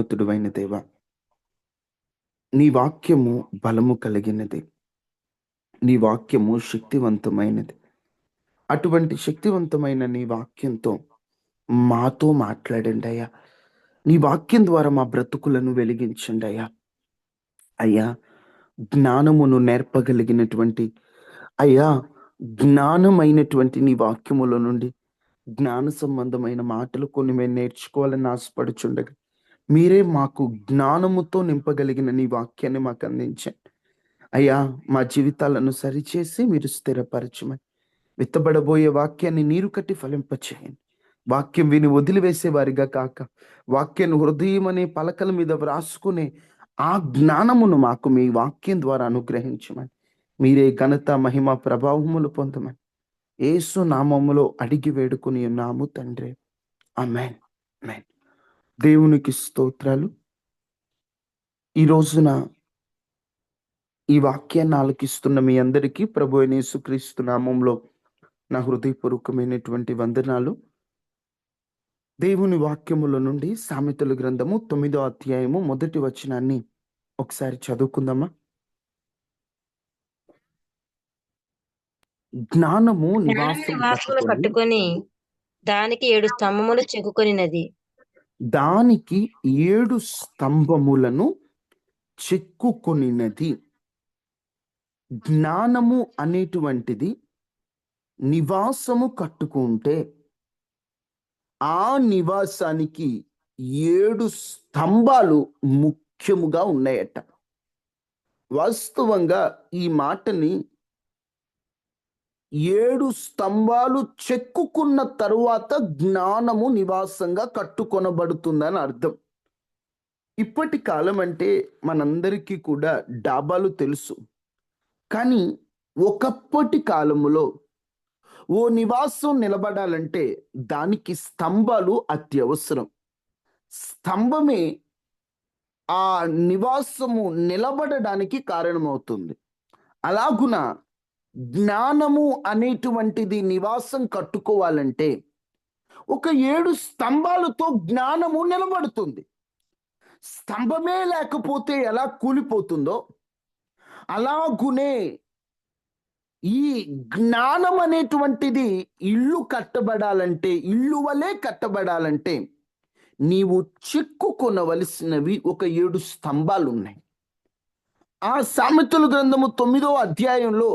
మహోన్నతుడైన దేవ, నీ వాక్యము బలము కలిగినది, నీ వాక్యము శక్తివంతమైనది. అటువంటి శక్తివంతమైన నీ వాక్యంతో మాతో మాట్లాడండి అయ్యా. నీ వాక్యం ద్వారా మా బ్రతుకులను వెలిగించండి అయ్యా. అయ్యా, జ్ఞానమును నేర్పగలిగినటువంటి అయ్యా, జ్ఞానమైనటువంటి నీ వాక్యముల నుండి జ్ఞాన సంబంధమైన మాటలు కొన్ని మేము నేర్చుకోవాలని ఆశపడుచుండగా, మీరే మాకు జ్ఞానముతో నింపగలిగిన నీ వాక్యాన్ని మాకు అందించండి అయ్యా. మా జీవితాలను సరిచేసి మీరు స్థిరపరచమని, విత్తబడబోయే వాక్యాన్ని నీరు కట్టి ఫలింపచేయండి. వాక్యం విని వదిలివేసే వారిగా కాక, వాక్యాన్ని హృదయం అనే పలకల మీద వ్రాసుకునే ఆ జ్ఞానమును మాకు మీ వాక్యం ద్వారా అనుగ్రహించమని, మీరే ఘనత మహిమ ప్రభావములు పొందమని యేసు నామములో అడిగి వేడుకుని ఉన్నాము తండ్రి. ఆమేన్. ఆమేన్. దేవునికి స్తోత్రాలు. ఈ రోజున ఈ వాక్యాన్ని ఆలకిస్తున్న మీ అందరికీ ప్రభు అయిన యేసుక్రీస్తు నామంలో నా హృదయపూర్వకమైనటువంటి వందనాలు. దేవుని వాక్యముల నుండి సామెతల గ్రంథము 9వ అధ్యాయము 1వ వచనాన్ని ఒకసారి చదువుకుందామా. జ్ఞానము నివాసం నివాసములు కట్టుకొని దానికి 7 స్తంభములు చెక్కుకొనినది. దానికి 7 స్తంభములను చెక్కుకొనినది. జ్ఞానము అనేటువంటిది నివాసము కట్టుకుంటే ఆ నివాసానికి 7 స్తంభాలు ముఖ్యముగా ఉన్నాయట. వాస్తవంగా ఈ మాటని 7 స్తంభాలు చెక్కుకున్న తరువాత జ్ఞానము నివాసంగా కట్టుకొనబడుతుందని అర్థం. ఇప్పటి కాలం అంటే మనందరికీ కూడా డాబాలు తెలుసు, కానీ ఒకప్పటి కాలములో ఓ నివాసం నిలబడాలంటే దానికి స్తంభాలు అత్యవసరం. స్తంభమే ఆ నివాసము నిలబడడానికి కారణమవుతుంది. అలాగున జ్ఞానము అనేటువంటిది నివాసం కట్టుకోవాలంటే ఒక 7 స్తంభాలతో జ్ఞానము నిలబడుతుంది. స్తంభమే లేకపోతే ఎలా కూలిపోతుందో అలాగునే ఈ జ్ఞానం అనేటువంటిది ఇల్లు కట్టబడాలంటే, ఇల్లు వలె కట్టబడాలంటే నీవు చెక్కుకొనవలసినవి ఒక 7 స్తంభాలు ఉన్నాయి. ఆ సామెతల గ్రంథము 9వ అధ్యాయంలో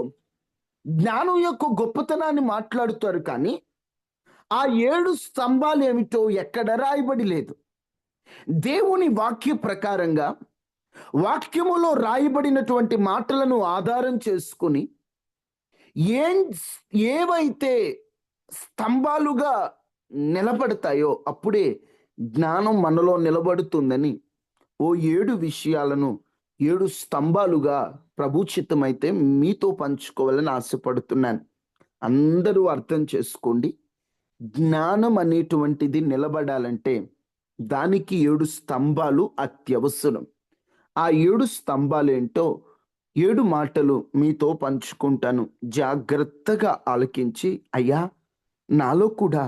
జ్ఞానం యొక్క గొప్పతనాన్ని మాట్లాడుతారు, కానీ ఆ 7 స్తంభాలు ఏమిటో ఎక్కడ రాయబడి లేదు. దేవుని వాక్య ప్రకారంగా వాక్యములో రాయబడినటువంటి మాటలను ఆధారం చేసుకుని ఏవైతే స్తంభాలుగా నిలబడతాయో అప్పుడే జ్ఞానం మనలో నిలబడుతుందని ఓ 7 విషయాలను 7 స్తంభాలుగా ప్రభు చిత్తమైతే మీతో పంచుకోవాలని ఆశపడుతున్నాను. అందరూ అర్థం చేసుకోండి. జ్ఞానం అనేటువంటిది నిలబడాలంటే దానికి 7 స్తంభాలు అత్యవసరం. ఆ 7 స్తంభాలు ఏంటో 7 మాటలు మీతో పంచుకుంటాను. జాగ్రత్తగా ఆలకించి, అయ్యా నాలో కూడా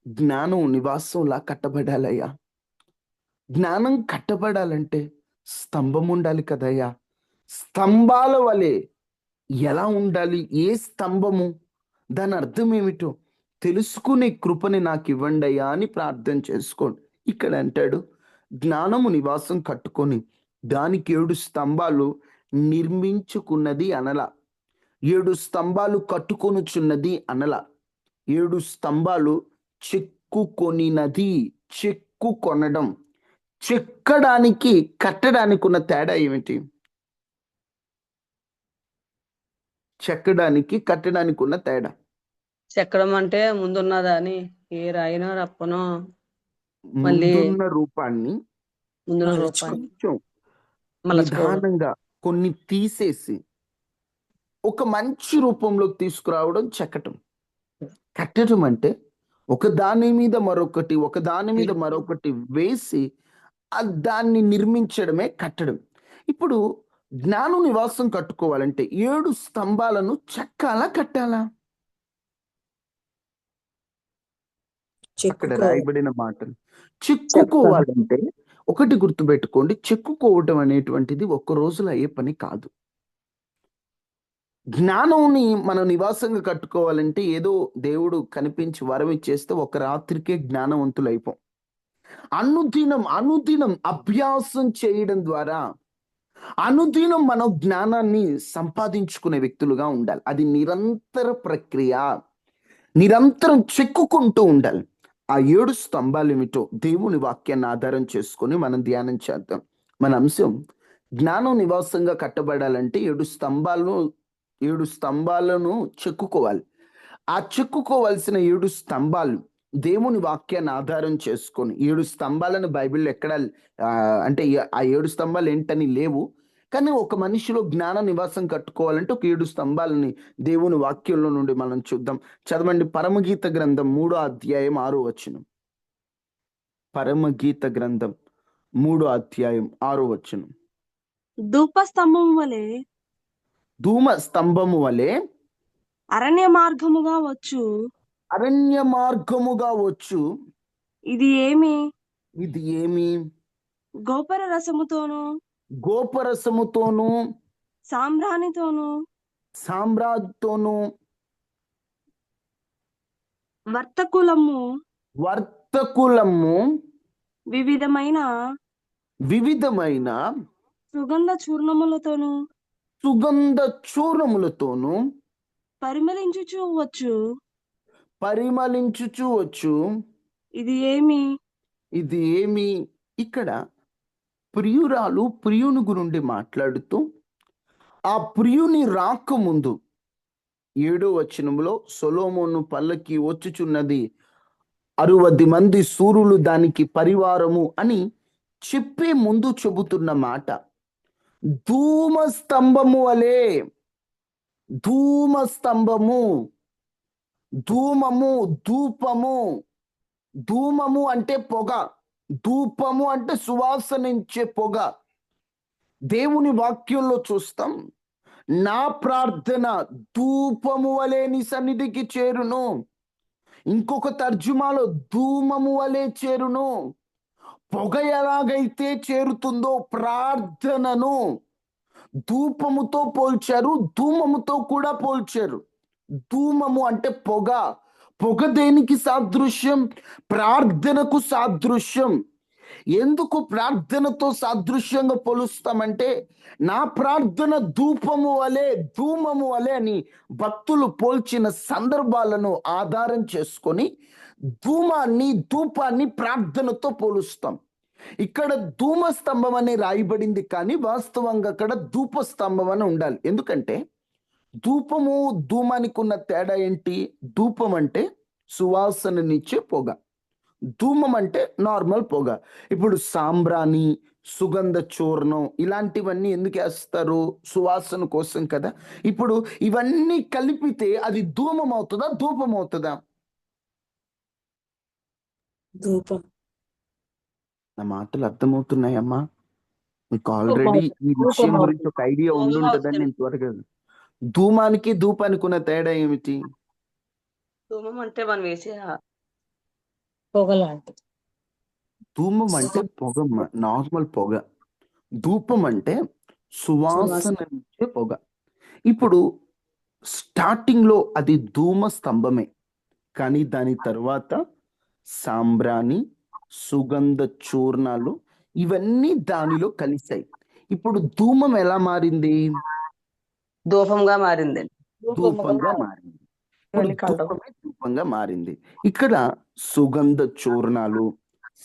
జ్ఞానం నివాసంలా కట్టబడాలయ్యా. జ్ఞానం కట్టబడాలంటే స్తంభం ఉండాలి కదయ్యా. స్తంభాల వలె ఎలా ఉండాలి? ఏ స్తంభము? దాని అర్థం ఏమిటో తెలుసుకునే కృపని నాకు ఇవ్వండి అయ్యా అని ప్రార్థన చేసుకోండి. ఇక్కడ అంటాడు, జ్ఞానము నివాసం కట్టుకొని దానికి 7 స్తంభాలు నిర్మించుకున్నది అనల, 7 స్తంభాలు కట్టుకొనుచున్నది అనల, 7 స్తంభాలు చెక్కుకొనినది. చెక్కుకొనడం, చెక్కడానికి కట్టడానికి ఉన్న తేడా ఏమిటి? చెక్కడానికి కట్టడానికి ఉన్న తేడా. చెక్కడం అంటే ముందున్నదాని ఏ రాయినో రప్పనో మళ్ళీ ముందున్న రూపాన్ని ముందున్న రూపాన్ని కొంచెం మలచుకోవడం. నిదానంగా కొన్ని తీసేసి ఒక మంచి రూపంలోకి తీసుకురావడం చెక్కటం. కట్టడం అంటే ఒక దాని మీద మరొకటి, ఒక దాని మీద మరొకటి వేసి దాన్ని నిర్మించడమే కట్టడం. ఇప్పుడు జ్ఞానం నివాసం కట్టుకోవాలంటే 7 స్తంభాలను చెక్కాలా కట్టాలా? అక్కడ రాయబడిన మాటలు చెక్కుకోవాలంటే ఒకటి గుర్తుపెట్టుకోండి, చెక్కుకోవటం అనేటువంటిది ఒక్క రోజులో అయ్యే పని కాదు. జ్ఞానంని మనం నివాసంగా కట్టుకోవాలంటే ఏదో దేవుడు కనిపించి వరం ఇచ్చేస్తే ఒక రాత్రికే జ్ఞానవంతులు అయిపోం. అనుదినం అనుదినం అభ్యాసం చేయడం ద్వారా అనుదినం మనం జ్ఞానాన్ని సంపాదించుకునే వ్యక్తులుగా ఉండాలి. అది నిరంతర ప్రక్రియ, నిరంతరం చెక్కుకుంటూ ఉండాలి. ఆ 7 స్తంభాలు ఏమిటో దేవుని వాక్యాన్ని ఆధారం చేసుకొని మనం ధ్యానం చేద్దాం. మన అంశం, జ్ఞానం నివాసంగా కట్టబడాలంటే 7 స్తంభాలను చెక్కుకోవాలి. ఆ చెక్కుకోవాల్సిన 7 స్తంభాలు దేవుని వాక్యాన్ని ఆధారం చేసుకొని, 7 స్తంభాలను బైబిల్లో ఎక్కడ అంటే ఆ 7 స్తంభాలు ఏంటని లేవు. కానీ ఒక మనిషిలో జ్ఞాన నివాసం కట్టుకోవాలంటే ఒక 7 స్తంభాలని దేవుని వాక్యంలో నుండి మనం చూద్దాం. చదవండి, పరమగీత గ్రంథం 3వ అధ్యాయం 6వ వచనం. పరమగీత గ్రంథం 3వ అధ్యాయం 6వ వచనం. ధూప స్తంభం వలె ధూమ స్తంభము వలె అరణ్య మార్గముగా వచ్చు అరణ్య మార్గముగా వచ్చు. ఇది ఏమి? ఇది ఏమి? గోపర రసముతోను గోపరసముతోను సాంబ్రాణితోను సామ్రాజ్యతోను వర్తకులము వర్తకులము వివిధమైన వివిధమైన సుగంధ చూర్ణములతోను సుగంధ చూర్ణములతోను పరిమళించుచు వచ్చు. పరిమళించుచు వచ్చు. ఇది ఏమి? ఇది ఏమి? ఇక్కడ ప్రియురాలు ప్రియుని గురించి మాట్లాడుతూ ఆ ప్రియుని రాకముందు 7వ వచనంలో సొలొమోను పల్లకి వచ్చుచున్నది, 60 మంది సూరులు దానికి పరివారము అని చెప్పే ముందు చెబుతున్న మాట, ధూమ స్తంభము వలె. ధూమ స్తంభము, ధూమము, ధూపము. ధూమము అంటే పొగ, ధూపము అంటే సువాసనించే పొగ. దేవుని వాక్యంలో చూస్తాం, నా ప్రార్థన ధూపము వలె నీ సన్నిధికి చేరును. ఇంకొక తర్జుమాలో ధూమము వలె చేరును. పొగ ఎలాగైతే చేరుతుందో ప్రార్థనను ధూపముతో పోల్చారు, ధూమముతో కూడా పోల్చారు. ధూమము అంటే పొగ. పొగ దేనికి సాదృశ్యం? ప్రార్థనకు సాదృశ్యం. ఎందుకు ప్రార్థనతో సాదృశ్యంగా పోలుస్తామంటే, నా ప్రార్థన ధూపము వలె ధూమము వలె అని భక్తులు పోల్చిన సందర్భాలను ఆధారం చేసుకొని ధూమాన్ని ధూపాన్ని ప్రార్థనతో పోలుస్తాం. ఇక్కడ ధూమ స్తంభం అని రాయబడింది, కానీ వాస్తవంగా అక్కడ ధూప స్తంభం అని ఉండాలి. ఎందుకంటే ధూపము ధూమానికి ఉన్న తేడా ఏంటి? ధూపం అంటే సువాసననిచ్చే పొగ, ధూమం అంటే నార్మల్ పొగ. ఇప్పుడు సాంబ్రాణి, సుగంధ చూర్ణం ఇలాంటివన్నీ ఎందుకు వేస్తారు? సువాసన కోసం కదా. ఇప్పుడు ఇవన్నీ కలిపితే అది ధూమం అవుతుందా, ధూపం అవుతుందా? ధూపం. నా మాటలు అర్థమవుతున్నాయమ్మా? మీకు ఆల్రెడీ ఈ విషయం గురించి ఒక ఐడియా ఉండుంటుందని నేను త్వరగా. ధూమానికి ధూపానికి ఉన్న తేడా ఏమిటి? ధూమం అంటే మనం వేసే పొగలాంటి ధూమం అంటే పొగ, నార్మల్ పొగ. ధూపం అంటే సువాసన ఇచ్చే పొగ. ఇప్పుడు స్టార్టింగ్ లో అది ధూమ స్తంభమే, కానీ దాని తర్వాత సాంబ్రాణి, సుగంధ చూర్ణాలు ఇవన్నీ దానిలో కలిసాయి. ఇప్పుడు ధూమం ఎలా మారింది? ధూపంగా మారిందండి. ధూపంగా మారింది. ఇప్పుడు ధూపమే ధూపంగా మారింది. ఇక్కడ సుగంధ చూర్ణాలు,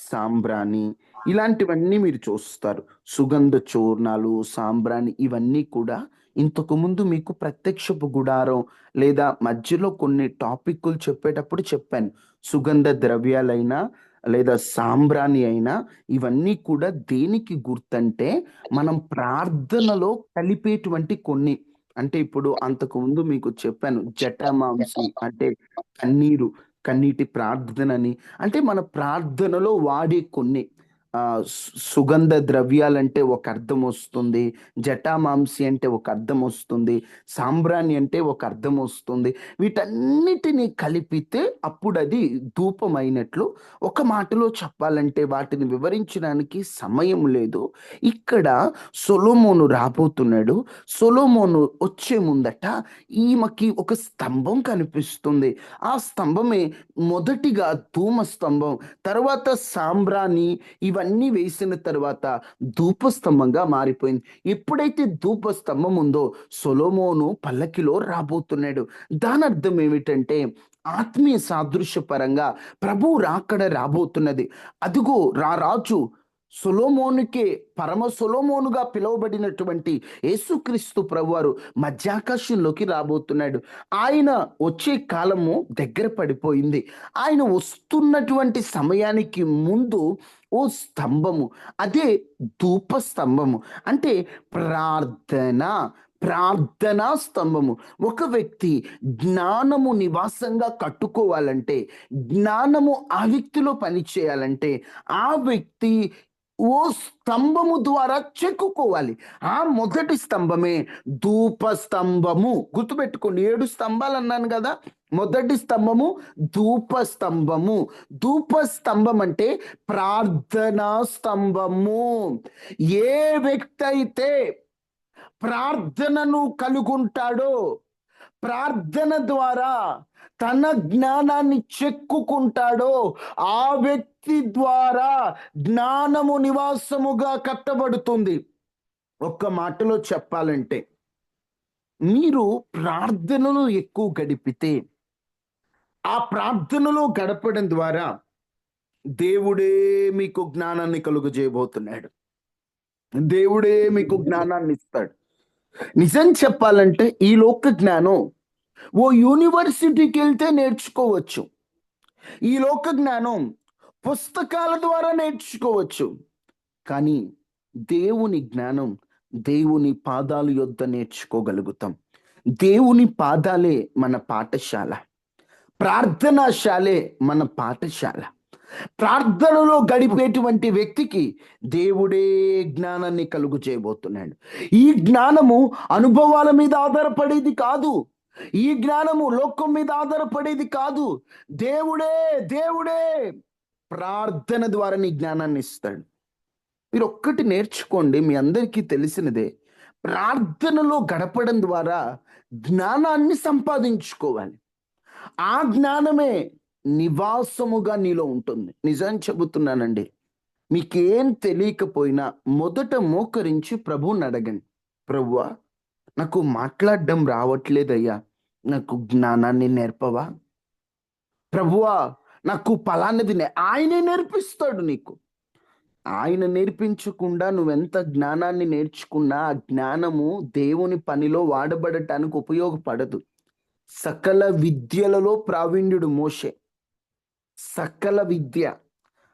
సాంబ్రాణి ఇలాంటివన్నీ మీరు చూస్తారు. సుగంధ చూర్ణాలు, సాంబ్రాణి ఇవన్నీ కూడా ఇంతకు ముందు మీకు ప్రత్యక్షపు గుడారం లేదా మధ్యలో కొన్ని టాపిక్లు చెప్పేటప్పుడు చెప్పాను. సుగంధ ద్రవ్యాలైనా లేదా సాంబ్రాణి అయినా ఇవన్నీ కూడా దేనికి గుర్తంటే మనం ప్రార్థనలో కలిపేటువంటి కొన్ని. అంటే ఇప్పుడు అంతకు ముందు మీకు చెప్పాను, జటమాంసి అంటే కన్నీరు, కన్నీటి ప్రార్థనని. అంటే మన ప్రార్థనలో వాడే కొన్ని. సుగంధ ద్రవ్యాలంటే ఒక అర్థం వస్తుంది, జటామాంసి అంటే ఒక అర్థం వస్తుంది, సాంబ్రాణి అంటే ఒక అర్థం వస్తుంది. వీటన్నిటిని కలిపితే అప్పుడు అది ధూపం అయినట్లు. ఒక మాటలో చెప్పాలంటే వాటిని వివరించడానికి సమయం లేదు. ఇక్కడ సొలొమోను రాబోతున్నాడు. సొలొమోను వచ్చే ముందట ఈమెకి ఒక స్తంభం కనిపిస్తుంది. ఆ స్తంభమే మొదటిగా ధూమ స్తంభం, తర్వాత సాంబ్రాణి, ఇవన్నీ వేసిన తర్వాత ధూపస్తంభంగా మారిపోయింది. ఎప్పుడైతే ధూపస్తంభం ఉందో సొలొమోను పల్లకిలో రాబోతున్నాడు. దాని అర్థం ఏమిటంటే ఆత్మీయ సాదృశ్య పరంగా ప్రభు రాకడ రాబోతున్నది. అదిగో రాజు సొలొమోనుకే పరమ సొలొమోనుగా పిలువబడినటువంటి యేసుక్రీస్తు ప్రభువారు మధ్యాకాశంలోకి రాబోతున్నాడు. ఆయన వచ్చే కాలము దగ్గర పడిపోయింది. ఆయన వస్తున్నటువంటి సమయానికి ముందు ఓ స్తంభము, అదే ధూప స్తంభము అంటే ప్రార్థనా స్తంభము. ఒక వ్యక్తి జ్ఞానము నివాసంగా కట్టుకోవాలంటే, జ్ఞానము ఆ వ్యక్తిలో పనిచేయాలంటే ఆ వ్యక్తి ఓ స్తంభము ద్వారా చెక్కుకోవాలి. ఆ మొదటి స్తంభమే ధూప స్తంభము. గుర్తుపెట్టుకోండి, 7 స్తంభాలు అన్నాను కదా. మొదటి స్తంభము ధూప స్తంభము. ధూప స్తంభం అంటే ప్రార్థనా స్తంభము. ఏ వ్యక్తి అయితే ప్రార్థనను కలుగుంటాడో, ప్రార్థన ద్వారా తన జ్ఞానాన్ని చెక్కుకుంటాడో, ఆ వ్యక్తి ద్వారా జ్ఞానము నివాసముగా కట్టబడుతుంది. ఒక్క మాటలో చెప్పాలంటే మీరు ప్రార్థనలో ఎక్కువ గడిపితే, ఆ ప్రార్థనలో గడపడం ద్వారా దేవుడే మీకు జ్ఞానాన్ని కలుగజేయబోతున్నాడు. దేవుడే మీకు జ్ఞానాన్ని ఇస్తాడు. నిజం చెప్పాలంటే ఈ లోక జ్ఞానం ఓ యూనివర్సిటీకి వెళ్తే నేర్చుకోవచ్చు. ఈ లోక జ్ఞానం పుస్తకాల ద్వారా నేర్చుకోవచ్చు. కానీ దేవుని జ్ఞానం దేవుని పాదాల యొద్ద నేర్చుకోగలుగుతాం. దేవుని పాదాలే మన పాఠశాల, ప్రార్థనాశాలే మన పాఠశాల. ప్రార్థనలో గడిపేటువంటి వ్యక్తికి దేవుడే జ్ఞానాన్ని కలుగు చేయబోతున్నాడు. ఈ జ్ఞానము అనుభవాల మీద ఆధారపడేది కాదు. ఈ జ్ఞానము లోకం మీద ఆధారపడేది కాదు. దేవుడే ప్రార్థన ద్వారా నీ జ్ఞానాన్ని ఇస్తాడు. మీరు ఒక్కటి నేర్చుకోండి, మీ అందరికీ తెలిసినదే, ప్రార్థనలో గడపడం ద్వారా జ్ఞానాన్ని సంపాదించుకోవాలి. ఆ జ్ఞానమే నివాసముగా నీలో ఉంటుంది. నిజం చెబుతున్నానండి, మీకేం తెలియకపోయినా మొదట మోకరించి ప్రభువుని అడగండి. ప్రభువా, నాకు మాట్లాడడం రావట్లేదయ్యా, నాకు జ్ఞానాన్ని నేర్పవా? ప్రభువా, నాకు పలానది ఆయనే నేర్పిస్తాడు నీకు. ఆయన నేర్పించకుండా నువ్వెంత జ్ఞానాన్ని నేర్చుకున్నా ఆ జ్ఞానము దేవుని పనిలో వాడబడటానికి ఉపయోగపడదు. సకల విద్యలలో ప్రావీణ్యుడు మోషే. సకల విద్య.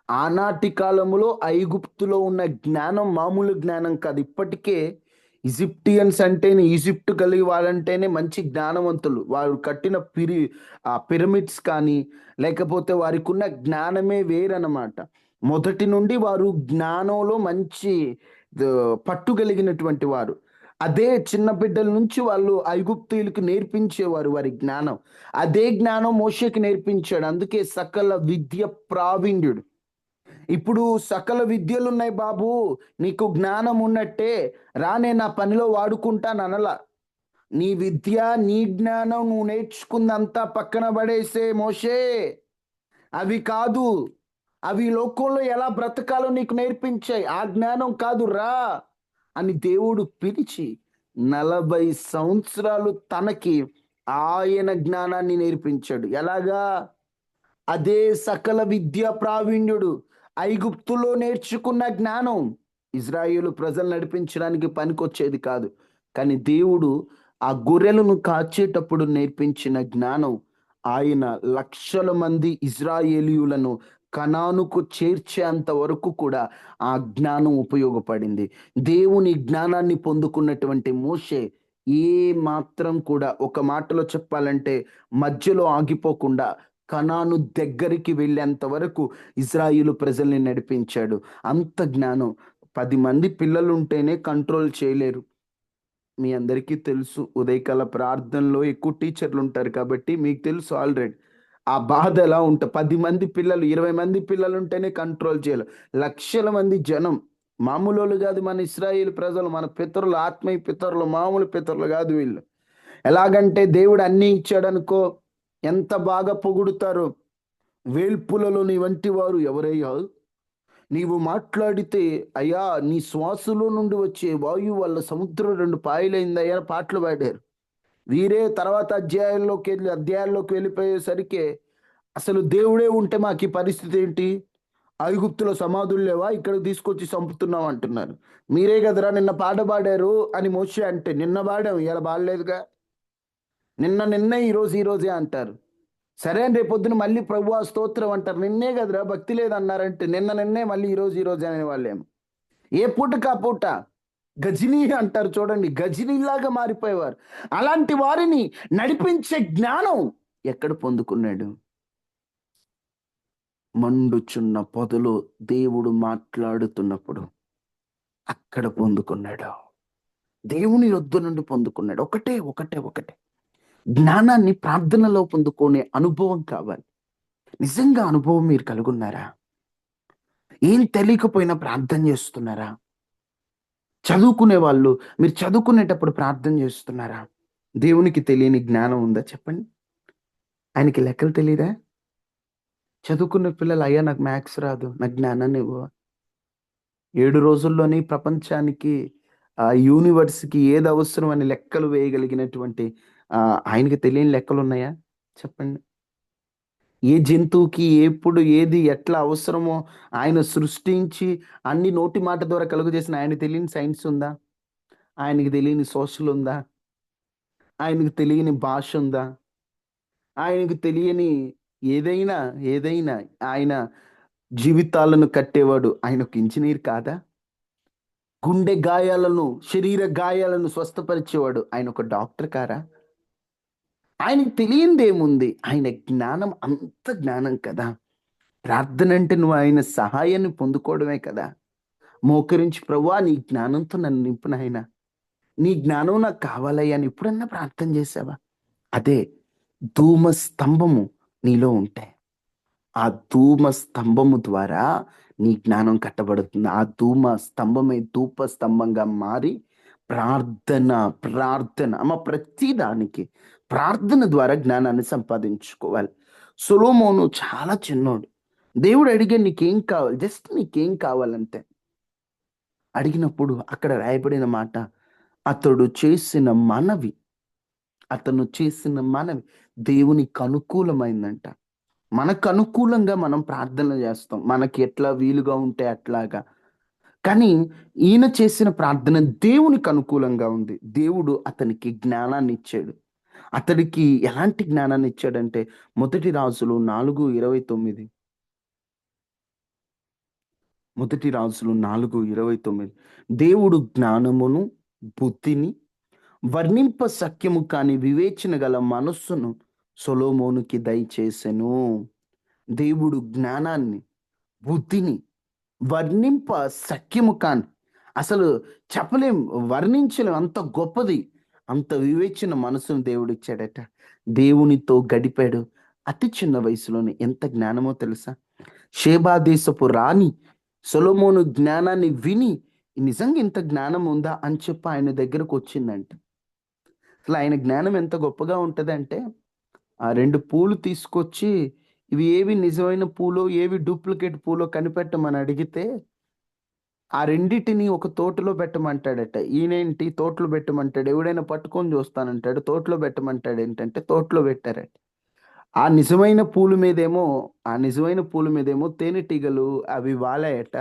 ఆనాటి కాలములో ఐగుప్తులో ఉన్న జ్ఞానం మామూలు జ్ఞానం కాదు. ఇప్పటికే ఈజిప్టియన్స్ అంటేనే, ఈజిప్ట్ కలిగి వాళ్ళంటేనే మంచి జ్ఞానవంతులు. వారు కట్టిన పిరమిడ్స్ కానీ, లేకపోతే వారికి ఉన్న జ్ఞానమే వేరనమాట. మొదటి నుండి వారు జ్ఞానంలో మంచి పట్టుగలిగినటువంటి వారు. అదే చిన్న బిడ్డల నుంచి వాళ్ళు ఐగుప్తీయులకు నేర్పించేవారు వారి జ్ఞానం. అదే జ్ఞానం మోషేకి నేర్పించాడు. అందుకే సకల విద్య ప్రావీణ్యుడు. ఇప్పుడు సకల విద్యలు ఉన్నాయి బాబు, నీకు జ్ఞానం ఉన్నట్టే రానే నా పనిలో వాడుకుంటాను అనలా. నీ విద్య, నీ జ్ఞానం నువ్వు నేర్చుకుందంతా పక్కన పడేసే మోషే. అవి కాదు, అవి లోకంలో ఎలా బ్రతకాలో నీకు నేర్పించాయి. ఆ జ్ఞానం కాదు, రా అని దేవుడు పిలిచి 40 సంవత్సరాలు తనకి ఆయన జ్ఞానాన్ని నేర్పించాడు. ఎలాగా? అదే సకల విద్య ప్రావీణ్యుడు. ఐగుప్తులో నేర్చుకున్న జ్ఞానం ఇజ్రాయేలు ప్రజలు నడిపించడానికి పనికొచ్చేది కాదు. కానీ దేవుడు ఆ గొర్రెలను కాచేటప్పుడు నేర్పించిన జ్ఞానం ఆయన లక్షల మంది ఇజ్రాయేలీయులను కనానుకు చేర్చేంత వరకు కూడా ఆ జ్ఞానం ఉపయోగపడింది. దేవుని జ్ఞానాన్ని పొందుకున్నటువంటి మోషే ఏ మాత్రం కూడా, ఒక మాటలో చెప్పాలంటే, మధ్యలో ఆగిపోకుండా కనాను దగ్గరికి వెళ్ళేంత వరకు ఇజ్రాయిలు ప్రజల్ని నడిపించాడు. అంత జ్ఞానం. 10 మంది పిల్లలు ఉంటేనే కంట్రోల్ చేయలేరు. మీ అందరికీ తెలుసు, ఉదయకాల ప్రార్థనలో ఎక్కువ టీచర్లు ఉంటారు కాబట్టి మీకు తెలుసు ఆల్రెడీ ఆ బాధ ఎలా ఉంటుంది. 10 మంది పిల్లలు, 20 మంది పిల్లలు ఉంటేనే కంట్రోల్ చేయలేరు. లక్షల మంది జనం, మామూలు కాదు మన ఇశ్రాయేలు ప్రజలు, మన పితరులు, ఆత్మీయ పితరులు, మామూలు పితరులు కాదు వీళ్ళు. ఎలాగంటే దేవుడు అన్నీ ఇచ్చాడనుకో ఎంత బాగా పొగుడుతారు. వేల్పులలో నీ వంటి వారు ఎవరయ్యా, నీవు మాట్లాడితే అయ్యా నీ శ్వాసలో నుండి వచ్చే వాయువు వల్ల సముద్రం 2 పాయలైందయ్యా పాటలు పాడారు. వీరే తర్వాత అధ్యాయాల్లోకి వెళ్ళిపోయేసరికి అసలు దేవుడే ఉంటే మాకు ఈ పరిస్థితి ఏంటి, ఐగుప్తులో సమాధులు లేవా, ఇక్కడికి తీసుకొచ్చి చంపుతున్నాం అంటున్నారు. మీరే కదరా నిన్న పాట పాడారు అని మోషే అంటే, నిన్న పాడాం ఇలా పాడలేదుగా, నిన్నే ఈరోజే అంటారు. సరే అని రేపొద్దున మళ్ళీ ప్రభువా స్తోత్రం అంటారు. నిన్నే కదరా భక్తి లేదన్నారంటే నిన్నే మళ్ళీ ఈరోజే అనే వాళ్ళేమో. ఏ పూటకా పూట గజినీ అంటారు చూడండి, గజినీలాగా మారిపోయేవారు. అలాంటి వారిని నడిపించే జ్ఞానం ఎక్కడ పొందుకున్నాడు? మండుచున్న పొదలో దేవుడు మాట్లాడుతున్నప్పుడు అక్కడ పొందుకున్నాడు. దేవుని యొద్ద నుండి పొందుకున్నాడు. ఒకటే జ్ఞానాన్ని ప్రార్థనలో పొందుకునే అనుభవం కావాలి. నిజంగా అనుభవం మీరు కలుగున్నారా? ఏం తెలియకపోయినా ప్రార్థన చేస్తున్నారా? చదువుకునే వాళ్ళు మీరు చదువుకునేటప్పుడు ప్రార్థన చేస్తున్నారా? దేవునికి తెలియని జ్ఞానం ఉందా చెప్పండి? ఆయనకి లెక్కలు తెలియదా? చదువుకునే పిల్లలు, అయ్యా నాకు మ్యాథ్స్ రాదు, నాకు జ్ఞానాన్ని ఇవ్వ. 7 రోజుల్లోని ప్రపంచానికి యూనివర్స్కి ఏది అవసరం అని లెక్కలు వేయగలిగినటువంటి ఆయనకి తెలియని లెక్కలు ఉన్నాయా చెప్పండి? ఏ జంతువుకి ఎప్పుడు ఏది ఎట్లా అవసరమో ఆయన సృష్టించి అన్ని నోటి మాట ద్వారా కలుగు చేసిన ఆయన తెలియని సైన్స్ ఉందా? ఆయనకి తెలియని సోషల్ ఉందా? ఆయనకు తెలియని భాష ఉందా? ఆయనకు తెలియని ఏదైనా ఆయన జీవితాలను కట్టేవాడు. ఆయన ఒక ఇంజనీర్ కాదా? గుండె గాయాలను, శరీర గాయాలను స్వస్థపరిచేవాడు. ఆయన ఒక డాక్టర్ కారా? ఆయనకు తెలియందేముంది? ఆయన జ్ఞానం అంత జ్ఞానం కదా. ప్రార్థన అంటే నువ్వు ఆయన సహాయాన్ని పొందుకోవడమే కదా. మోకరించి ప్రభువా నీ జ్ఞానంతో నన్ను నింపు నాయనా, నీ జ్ఞానం నాకు కావాలయ్యా అని ఎప్పుడన్నా ప్రార్థన చేసావా? అదే ధూమ స్తంభము నీలో ఉంటే ఆ ధూమ స్తంభము ద్వారా నీ జ్ఞానం కట్టబడుతుంది. ఆ ధూమ స్తంభమే ధూప స్తంభంగా మారి ప్రార్థన ప్రతి దానికి ప్రార్థన ద్వారా జ్ఞానాన్ని సంపాదించుకోవాలి. సొలొమోను చాలా చిన్నోడు. దేవుడు అడిగే నీకేం కావాలి, జస్ట్ నీకేం కావాలంటే అడిగినప్పుడు అక్కడ రాయబడిన మాట, అతను చేసిన మనవి దేవునికి అనుకూలమైందంట. మనకు అనుకూలంగా మనం ప్రార్థన చేస్తాం, మనకి ఎట్లా వీలుగా ఉంటే అట్లాగా. కానీ ఈయన చేసిన ప్రార్థన దేవునికి అనుకూలంగా ఉంది. దేవుడు అతనికి జ్ఞానాన్ని ఇచ్చాడు. అతడికి ఎలాంటి జ్ఞానాన్ని ఇచ్చాడంటే 1 రాజులు 4:29, 1 రాజులు 4:29, దేవుడు జ్ఞానమును బుద్ధిని వర్ణింప సఖ్యము కాని వివేచన గల మనస్సును సొలొమోనుకి దయచేసెను. దేవుడు జ్ఞానాన్ని, బుద్ధిని వర్ణింప సఖ్యము కాని, అసలు చెప్పలేం, వర్ణించలేం, అంత గొప్పది, అంత వివేచన మనసును దేవుడు ఇచ్చాడట. దేవునితో గడిపాడు అతి చిన్న వయసులోనే. ఎంత జ్ఞానమో తెలుసా? షేబా దేశపు రాణి సొలొమోను జ్ఞానాన్ని విని నిజంగా ఇంత జ్ఞానం ఉందా అని చెప్పి ఆయన దగ్గరకు వచ్చిందంట. అసలు ఆయన జ్ఞానం ఎంత గొప్పగా ఉంటుందంటే, ఆ 2 పూలు తీసుకొచ్చి ఇవి ఏవి నిజమైన పూలో ఏవి డూప్లికేట్ పూలో కనిపెట్టమని అడిగితే ఆ రెండిటిని ఒక తోటలో పెట్టమంటాడట. ఈయనేంటి తోటలో పెట్టమంటాడు, ఎవడైనా పట్టుకొని చూస్తానంటాడు, తోటలో పెట్టమంటాడు. ఏంటంటే తోటలో పెట్టారట. ఆ నిజమైన పూల మీదేమో తేనెటీగలు అవి వాలాయట.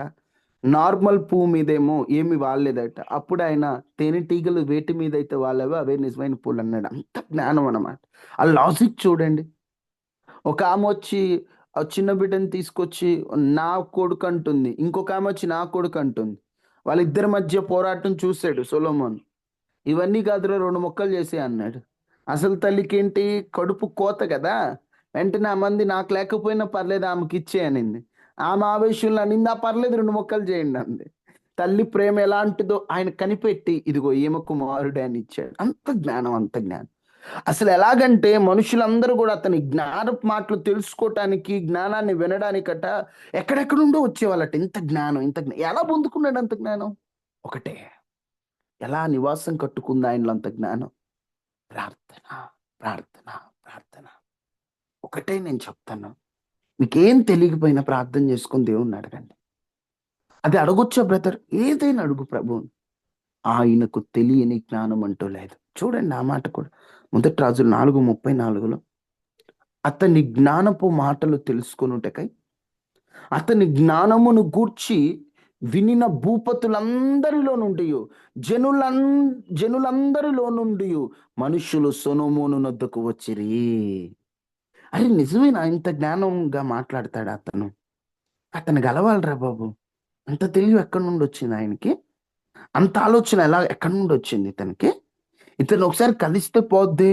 నార్మల్ పువ్వు మీదేమో ఏమి వాడలేదట. అప్పుడు ఆయన తేనెటీగలు వేటి మీద అయితే వాళ్ళవో అవే నిజమైన పూలు అన్నాడు. అంత జ్ఞానం అన్నమాట. ఆ లాజిక్ చూడండి. ఒక ఆమె వచ్చి ఆ చిన్న బిడ్డని తీసుకొచ్చి నా కొడుకు అంటుంది, ఇంకొక ఆమె వచ్చి నా కొడుకు అంటుంది. వాళ్ళిద్దరి మధ్య పోరాటం చూశాడు సొలొమోన్. ఇవన్నీ కాదురా 2 ముక్కలు చేసే అన్నాడు. అసలు తల్లికి ఏంటి, కడుపు కోత కదా, వెంటనే ఆ మంది నాకు లేకపోయినా పర్లేదు ఆమెకి ఇచ్చే అనింది. ఆమె ఆవేశంలో అనింది, ఆ పర్లేదు 2 ముక్కలు చేయండి అంది. తల్లి ప్రేమ ఎలాంటిదో ఆయన కనిపెట్టి ఇదిగో ఈమె కుమారుడే అని ఇచ్చాడు. అంత జ్ఞానం, అంత జ్ఞానం. అసలు ఎలాగంటే మనుషులందరూ కూడా అతని జ్ఞానపు మాటలు తెలుసుకోవటానికి, జ్ఞానాన్ని వినడానికట ఎక్కడెక్కడ నుండో వచ్చేవాళ్ళట. ఇంత జ్ఞానం, ఇంత జ్ఞానం ఎలా పొందుకున్నాడు అంత జ్ఞానం? ఒకటే, ఎలా నివాసం కట్టుకుంది ఆయనలో అంత జ్ఞానం? ప్రార్థన, ప్రార్థన, ప్రార్థన. ఒకటే నేను చెప్తాను, మీకేం తెలియకపోయినా ప్రార్థన చేసుకొని దేవుణ్ణి అడగండి. అది అడగొచ్చా బ్రదర్? ఏదైనా అడుగు ప్రభువుని. ఆయనకు తెలియని జ్ఞానం అంటూ లేదు. చూడండి ఆ మాట కూడా 1 రాజులు 4:34లో అతని జ్ఞానపు మాటలు తెలుసుకొనుటకై అతని జ్ఞానమును గూర్చి వినిన భూపతులందరిలో నుండి, జనులందరిలో నుండి మనుషులు సొలొమోను నొద్దకు వచ్చిరి. అరే నిజమేనా? ఇంత జ్ఞానంగా మాట్లాడతాడు అతను? అతను గలవాలరా బాబు. అంత తెలివి ఎక్కడి నుండి వచ్చింది ఆయనకి? అంత ఆలోచన ఎక్కడి నుండి వచ్చింది ఇతనికి? ఇతను ఒకసారి కలిస్తే పోద్ది,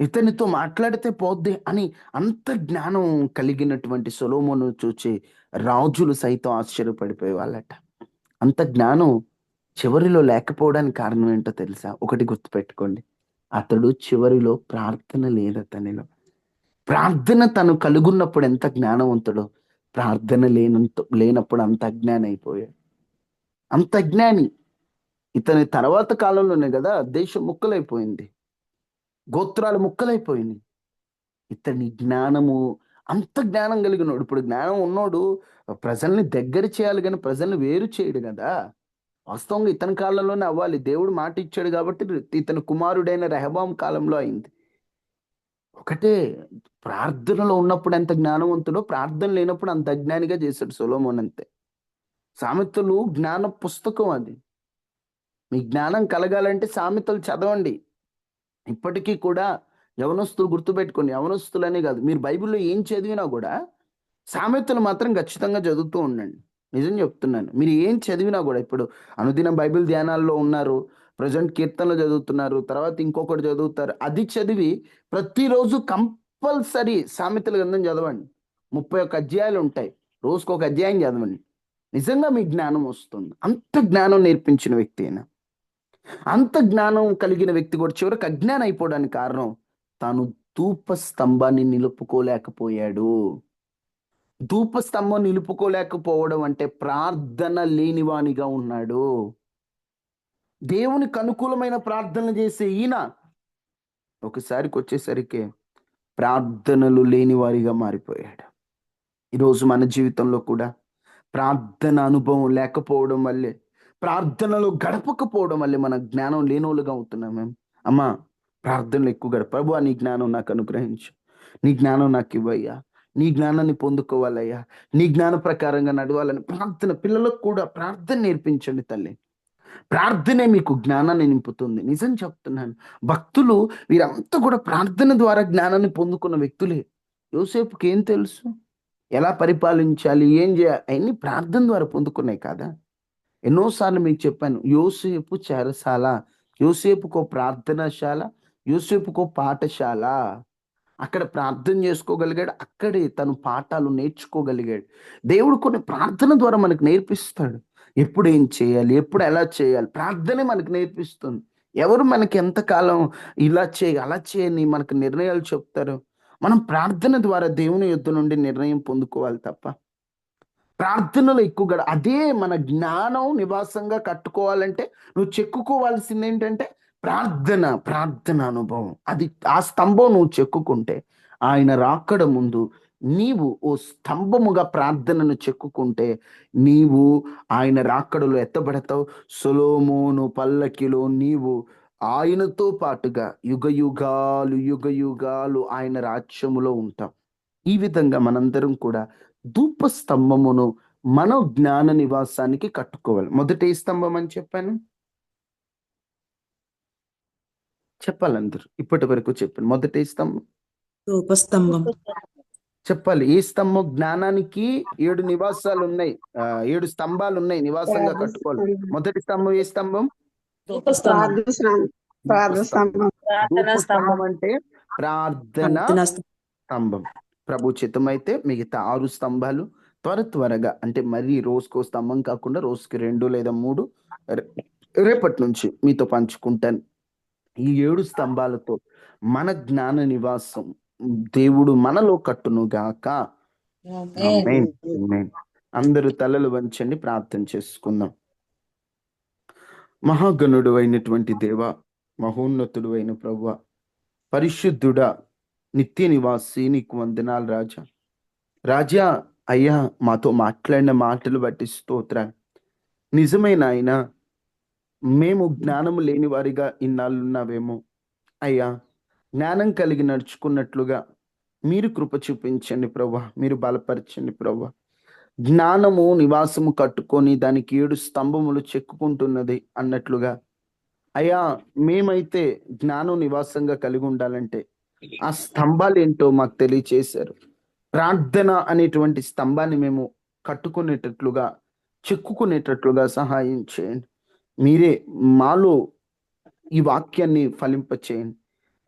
ఇతనితో మాట్లాడితే పోద్ది అని అంత జ్ఞానం కలిగినటువంటి సొలొమోను చూచి రాజులు సైతం ఆశ్చర్యపడిపోయే వాళ్ళట. అంత జ్ఞానం చివరిలో లేకపోవడానికి కారణం ఏంటో తెలుసా? ఒకటి గుర్తుపెట్టుకోండి, అతడు చివరిలో ప్రార్థన లేదు అతనిలో. ప్రార్థన తను కలుగున్నప్పుడు ఎంత జ్ఞానవంతుడో, ప్రార్థన లేనప్పుడు అంత అజ్ఞాని అయిపోయాడు. అంత అజ్ఞాని. ఇతని తర్వాత కాలంలోనే కదా దేశం ముక్కలైపోయింది, గోత్రాలు ముక్కలైపోయింది. ఇతని జ్ఞానము, అంత జ్ఞానం కలిగినోడు. ఇప్పుడు జ్ఞానం ఉన్నోడు ప్రజల్ని దగ్గర చేయాలి కానీ ప్రజల్ని వేరు చేయడు కదా. వాస్తవంగా ఇతని కాలంలోనే అవ్వాలి. దేవుడు మాట ఇచ్చాడు కాబట్టి ఇతని కుమారుడైన రెహబాం కాలంలో అయింది. ఒకటే, ప్రార్థనలో ఉన్నప్పుడు ఎంత జ్ఞానవంతుడో ప్రార్థన లేనప్పుడు అంత అజ్ఞానిగా చేశాడు సొలొమోన్. అంతే. సామెతలు జ్ఞాన పుస్తకం అది. మీ జ్ఞానం కలగాలంటే సామెతలు చదవండి. ఇప్పటికీ కూడా యవనస్తులు గుర్తుపెట్టుకోండి, యవనస్తులనే కాదు, మీరు బైబిల్లో ఏం చదివినా కూడా సామెతలు మాత్రం ఖచ్చితంగా చదువుతూ ఉండండి. నిజం చెప్తున్నాను. మీరు ఏం చదివినా కూడా, ఇప్పుడు అనుదినం బైబిల్ ధ్యానాల్లో ఉన్నారు, ప్రజెంట్ కీర్తనలు చదువుతున్నారు, తర్వాత ఇంకొకటి చదువుతారు. అది చదివి ప్రతిరోజు కంపల్సరీ సామెతల గ్రంథం చదవండి. 31 అధ్యాయాలు ఉంటాయి, రోజుకొక అధ్యాయం చదవండి. నిజంగా మీ జ్ఞానం వస్తుంది. అంత జ్ఞానం నేర్పించిన వ్యక్తి అయినా, అంత జ్ఞానం కలిగిన వ్యక్తి కూడా చివరికి అజ్ఞానం అయిపోవడానికి కారణం తాను ధూప స్తంభాన్ని నిలుపుకోలేకపోయాడు. ధూప స్తంభం నిలుపుకోలేకపోవడం అంటే ప్రార్థన లేనివానిగా ఉన్నాడు. దేవునికి అనుకూలమైన ప్రార్థనలు చేసే ఈయన ఒకసారికి వచ్చేసరికి ప్రార్థనలు లేని వారిగా మారిపోయాడు. ఈరోజు మన జీవితంలో కూడా ప్రార్థన అనుభవం లేకపోవడం వల్లే, ప్రార్థనలో గడపకపోవడం వల్లే మన జ్ఞానం లేనోళ్ళుగా అవుతున్నాం. మేము అమ్మా ప్రార్థనలు ఎక్కువ ప్రభువా నీ జ్ఞానం నాకు అనుగ్రహించు, నీ జ్ఞానం నాకు ఇవ్వయ్యా, నీ జ్ఞానాన్ని పొందుకోవాలయ్యా, నీ జ్ఞాన ప్రకారంగా నడవాలని ప్రార్థన. పిల్లలకు కూడా ప్రార్థన నేర్పించండి తల్లి. ప్రార్థనే మీకు జ్ఞానాన్ని నింపుతుంది. నిజం చెప్తున్నాను. భక్తులు వీరంతా కూడా ప్రార్థన ద్వారా జ్ఞానాన్ని పొందుకున్న వ్యక్తులే. యోసేపుకి ఏం తెలుసు, ఎలా పరిపాలించాలి, ఏం చేయాలి, అవన్నీ ప్రార్థన ద్వారా పొందుకున్నాయి కదా. ఎన్నోసార్లు మీకు చెప్పాను, యోసేపు చెరసాల, యోసేపుకో ప్రార్థనశాల, యోసేపుకో పాఠశాల. అక్కడ ప్రార్థన చేసుకోగలిగాడు, అక్కడే తను పాఠాలు నేర్చుకోగలిగాడు. దేవుడు కొన్ని ప్రార్థన ద్వారా మనకు నేర్పిస్తాడు. ఎప్పుడు ఏం చేయాలి, ఎప్పుడు ఎలా చేయాలి, ప్రార్థనే మనకు నేర్పిస్తుంది. ఎవరు మనకి ఎంతకాలం ఇలా చేయి అలా చేయని మనకు నిర్ణయాలు చెప్తారు? మనం ప్రార్థన ద్వారా దేవుని యొద్ద నుండి నిర్ణయం పొందుకోవాలి తప్ప ప్రార్థనలో ఎక్కువగా. అదే మన జ్ఞానం నివాసంగా కట్టుకోవాలంటే నువ్వు చెక్కుకోవాల్సింది ఏంటంటే ప్రార్థన, ప్రార్థన అనుభవం. అది ఆ స్తంభం నువ్వు చెక్కుకుంటే ఆయన రాకడ ముందు నీవు ఓ స్తంభముగా ప్రార్థనను చెక్కుకుంటే నీవు ఆయన రాకడలో ఎత్తబడతావు. సొలొమోను పల్లకిలో నీవు ఆయనతో పాటుగా యుగ యుగాలు ఆయన రాజ్యములో ఉంటావు. ఈ విధంగా మనందరం కూడా ధూప స్తంభమును మన జ్ఞాన నివాసానికి కట్టుకోవాలి. మొదటి ఏ స్తంభం అని చెప్పాను? చెప్పాలి అందరూ. ఇప్పటి వరకు చెప్పాను. మొదటి ఏ స్తంభం? ధూపస్తంభం. చెప్పాలి. ఏ స్తంభం? జ్ఞానానికి 7 నివాసాలు ఉన్నాయి, 7 స్తంభాలు ఉన్నాయి నివాసంగా కట్టుకోవాలి. మొదటి స్తంభం ఏ స్తంభం? ధూప స్తంభం అంటే ప్రార్థన స్తంభం. ప్రభు చిత్తమైతే మిగతా 6 స్తంభాలు త్వరగా, అంటే మరీ రోజుకో స్తంభం కాకుండా రోజుకి 2 లేదా 3 రేపటి నుంచి మీతో పంచుకుంటాను. ఈ 7 స్తంభాలతో మన జ్ఞాన నివాసం దేవుడు మనలో కట్టును గాక. ఆమేన్. ఆమేన్. అందరూ తలలు వంచండి, ప్రార్థన చేసుకుందాం. మహాగణుడు అయినటువంటి దేవ, మహోన్నతుడు అయిన ప్రభువా, పరిశుద్ధుడా, నిత్య నివాసి, నీకు వందనాలు రాజా. రాజా అయ్యా, మాతో మాట్లాడిన మాటలు బట్టి స్తోత్రాలు. నిజమైన ఆయన, మేము జ్ఞానము లేని వారిగా ఇన్నాళ్ళున్నావేమో అయ్యా. జ్ఞానం కలిగి నడుచుకున్నట్లుగా మీరు కృప చూపించండి ప్రభా, మీరు బలపరచండి ప్రభా. జ్ఞానము నివాసము కట్టుకొని దానికి 7 స్తంభములు చెక్కుకుంటున్నది అన్నట్లుగా అయ్యా, మేమైతే జ్ఞానం నివాసంగా కలిగి ఉండాలంటే ఆ స్తంభాలు ఏంటో మాకు తెలియచేశారు. ప్రార్థన అనేటువంటి స్తంభాన్ని మేము కట్టుకునేటట్లుగా, చెక్కుకునేటట్లుగా సహాయం చేయండి. మీరే మాలో ఈ వాక్యాన్ని ఫలింపచేయండి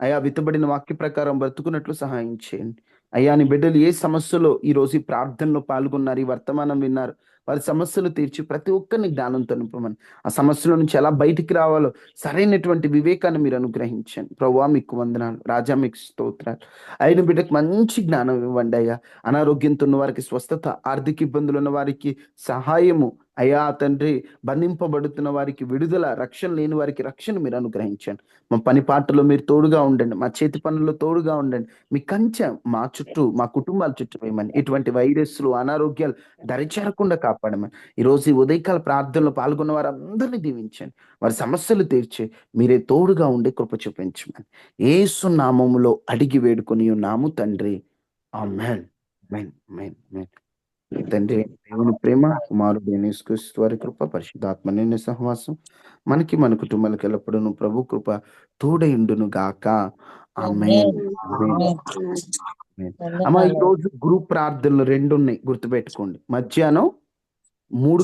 అయ్యా. విత్తబడిన వాక్య ప్రకారం బ్రతుకున్నట్లు సహాయం చేయండి అయ్యా. నీ బిడ్డలు ఏ సమస్యలో ఈరోజు ఈ ప్రార్థనలో పాల్గొన్నారు, ఈ వర్తమానం విన్నారు, వారి సమస్యలు తీర్చి ప్రతి ఒక్కరిని జ్ఞానంతో నింపమని, ఆ సమస్యల నుంచి ఎలా బయటికి రావాలో సరైనటువంటి వివేకాన్ని మీరు అనుగ్రహించండి ప్రభువా. మీకు వందనాలు రాజా, మీకు స్తోత్రాలు. అయిన బిడ్డకు మంచి జ్ఞానం ఇవ్వండి అయ్యా. అనారోగ్యంతో ఉన్న వారికి స్వస్థత, ఆర్థిక ఇబ్బందులు ఉన్న వారికి సహాయము అయ్యా తండ్రి. బంధింపబడుతున్న వారికి విడుదల, రక్షణ లేని వారికి రక్షణ మీరు అనుగ్రహించండి. మా పని పాటలో మీరు తోడుగా ఉండండి, మా చేతి పనుల్లో తోడుగా ఉండండి. మీ కంచె మా చుట్టూ, మా కుటుంబాల చుట్టూ వేయమని, ఇటువంటి వైరస్లు, అనారోగ్యాలు దరిచేరకుండా కాపాడమని ఈరోజు ఈ ఉదయకాల ప్రార్థనలో పాల్గొన్న వారందరినీ దీవించండి. వారి సమస్యలు తీర్చి మీరే తోడుగా ఉండి కృప చూపించమని యేసు నామములో అడిగి వేడుకొని ఉన్నాము తండ్రి. ఆమేన్. ఆమేన్. ఆమేన్. ఆమేన్. తండ్రి దేవుని ప్రేమ, కుమారుడు యేసుక్రీస్తు వారి కృప, పరిశుద్ధాత్మ నిన్న సహవాసం మనకి మన కుటుంబాలకు ఎల్లప్పుడూ ప్రభు కృప తోడైండును గాక. ఆమేన్. ఆమేన్. ఆమేన్. అమ్మ, ఈ రోజు గ్రూప్ ప్రార్థనలు 2 ఉన్నాయి, గుర్తుపెట్టుకోండి. మధ్యాహ్నం 3